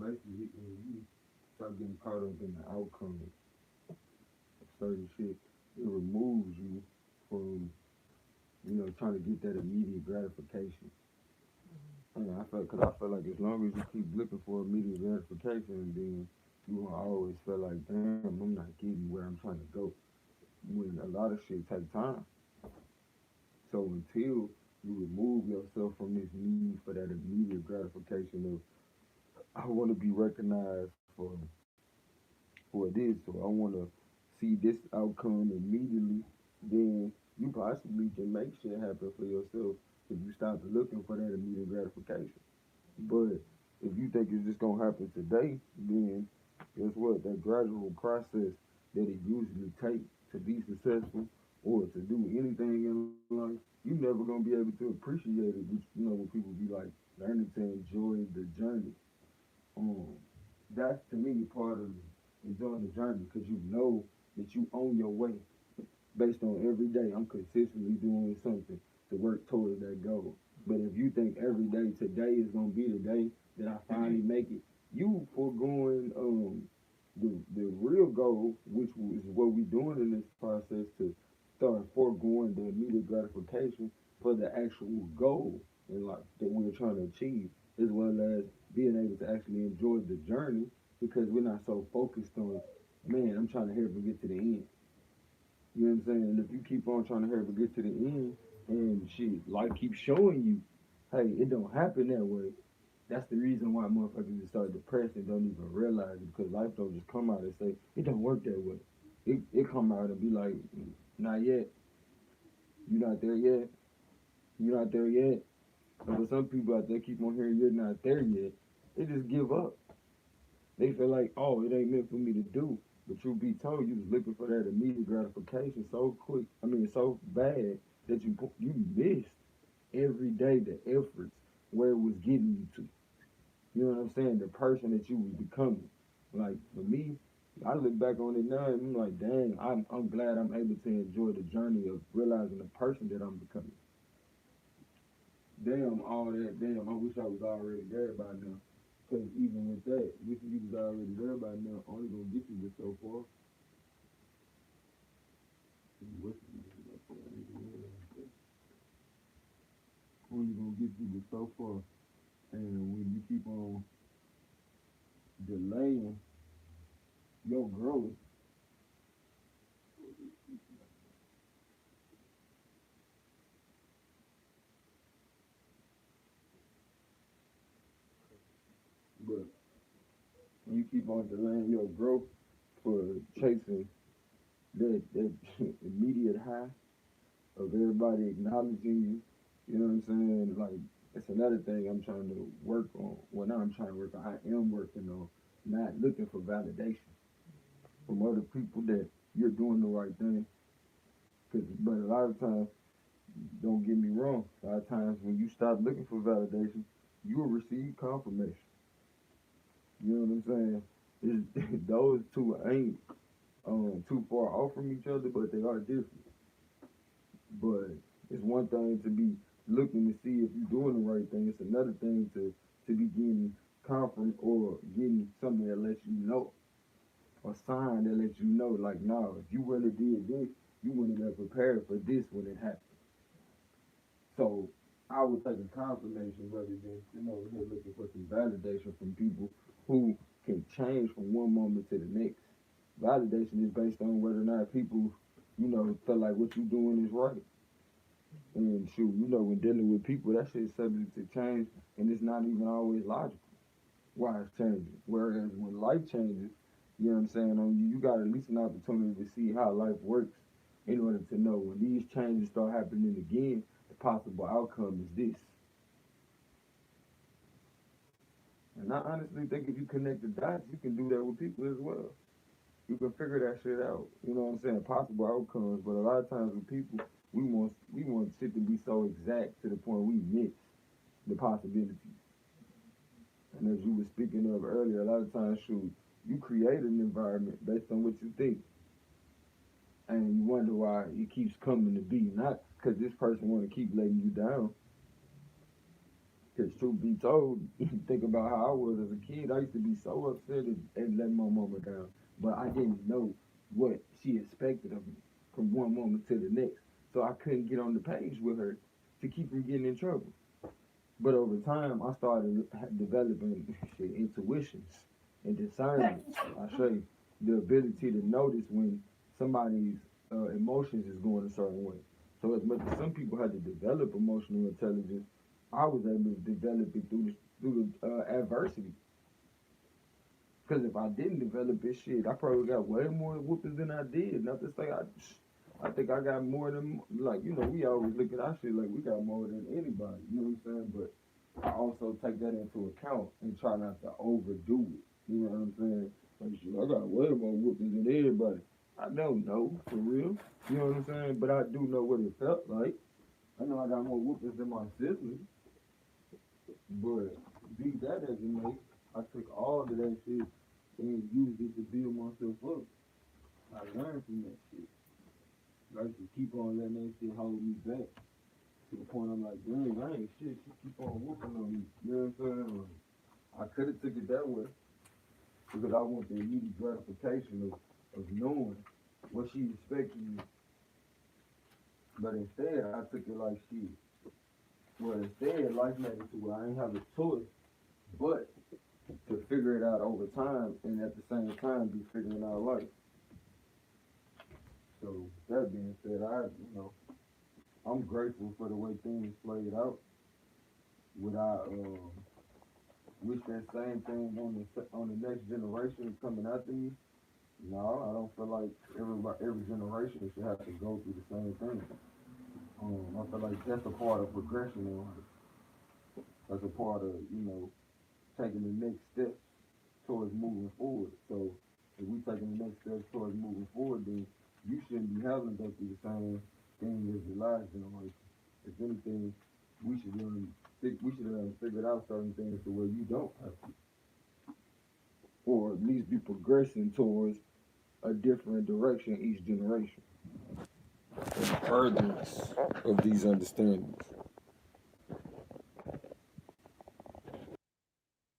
basically, when you start getting caught up in the outcome of certain shit, it removes you from, trying to get that immediate gratification. And cause I feel like as long as you keep looking for immediate gratification, then you gonna always feel like, damn, I'm not getting where I'm trying to go. When a lot of shit take time. So until you remove yourself from this need for that immediate gratification of, I want to be recognized for this, or I want to see this outcome immediately, then you possibly can make shit happen for yourself if you stop looking for that immediate gratification. But if you think it's just gonna happen today, then guess what? That gradual process that it usually takes to be successful or to do anything in life, you never gonna be able to appreciate it. Which, when people be like learning to enjoy the journey. Um, that's to me part of enjoying the journey because you know that you own your way based on every day I'm consistently doing something to work towards that goal. But if you think every day today is gonna be the day that I finally make it, you foregoing the real goal, which is what we doing in this process to start foregoing the immediate gratification for the actual goal in life that we're trying to achieve, as well as being able to actually enjoy the journey because we're not so focused on, man, I'm trying to hurry and get to the end. You know what I'm saying? And if you keep on trying to hurry to get to the end and shit, life keeps showing you, hey, it don't happen that way. That's the reason why motherfuckers just start depressed and don't even realize it because life don't just come out and say, it don't work that way. It come out and be like, not yet. You're not there yet. You're not there yet. But some people out there keep on hearing you're not there yet. They just give up. They feel like, oh, it ain't meant for me to do. But truth be told, you was looking for that immediate gratification so quick. I mean, so bad that you missed every day the efforts where it was getting you to. You know what I'm saying? The person that you was becoming. Like for me, I look back on it now and I'm like, dang, I'm glad I'm able to enjoy the journey of realizing the person that I'm becoming. Damn, all that. Damn, I wish I was already there by now. Because even with that, wishing you was already there by now, only gonna get you but so far. Wishing you was up there, only gonna get you but so far. And when you keep on delaying your growth, but when you keep on delaying your growth for chasing that immediate high of everybody acknowledging you, you know what I'm saying? Like it's another thing I'm trying to work on. Well, not I'm trying to work on. I am working on not looking for validation from other people that you're doing the right thing. Cause, but a lot of times, don't get me wrong. A lot of times when you stop looking for validation, you will receive confirmation. You know what I'm saying? Those two ain't too far off from each other, but they are different. But it's one thing to be looking to see if you're doing the right thing. It's another thing to be getting confirm or getting something that lets you know, a sign that lets you know, like, no, if you really did this, you wouldn't have prepared for this when it happened. So I would take a confirmation rather than, here looking for some validation from people who can change from one moment to the next. Validation is based on whether or not people, feel like what you're doing is right. And shoot, when dealing with people, that shit's subject to change, and it's not even always logical why it's changing. Whereas when life changes, you know what I'm saying, on you, you got at least an opportunity to see how life works in order to know when these changes start happening again, the possible outcome is this. And I honestly think if you connect the dots, you can do that with people as well. You can figure that shit out. You know what I'm saying? Possible outcomes, but a lot of times with people, we want shit to be so exact to the point we miss the possibilities. And as you were speaking of earlier, a lot of times, shoot, you create an environment based on what you think, and you wonder why it keeps coming to be. Not because this person want to keep letting you down, Because truth be told, think about how I was as a kid. I used to be so upset at letting my mama down, but I didn't know what she expected of me from one moment to the next. So I couldn't get on the page with her to keep from getting in trouble. But over time, I started developing shit, intuitions and discernment. I show you the ability to notice when somebody's emotions is going a certain way. So as much as some people had to develop emotional intelligence, I was able to develop it through the adversity. Because if I didn't develop this shit, I probably got way more whoopings than I did. Not to say I think I got more than like we always look at our shit like we got more than anybody. You know what I'm saying? But I also take that into account and try not to overdo it. You know what I'm saying? Like shit, I got way more whoopings than everybody. I don't know for real. You know what I'm saying? But I do know what it felt like. I know I got more whoopings than my siblings. But be that as it may, I took all of that shit and used it to build myself up. I learned from that shit. I used to keep on letting that shit hold me back to the point I'm like, dang, I ain't shit. She keep on whooping on me. You know what I'm saying? Like, I could have took it that way because I want the immediate gratification of knowing what she expecting me. But instead, I took it like shit. Well, instead, life made it to where I ain't have a choice but to figure it out over time and at the same time be figuring out life. So that being said, I'm grateful for the way things played out. Would I wish that same thing on the next generation coming after me? No, I don't feel like every generation should have to go through the same thing. I feel like that's a part of progression in life. That's a part of taking the next step towards moving forward. So if we taking the next steps towards moving forward, then you shouldn't be having to go through the same thing as the last generation. If anything, we should have figured out certain things to where you don't have to, or at least be progressing towards a different direction each generation. In furtherance of these understandings.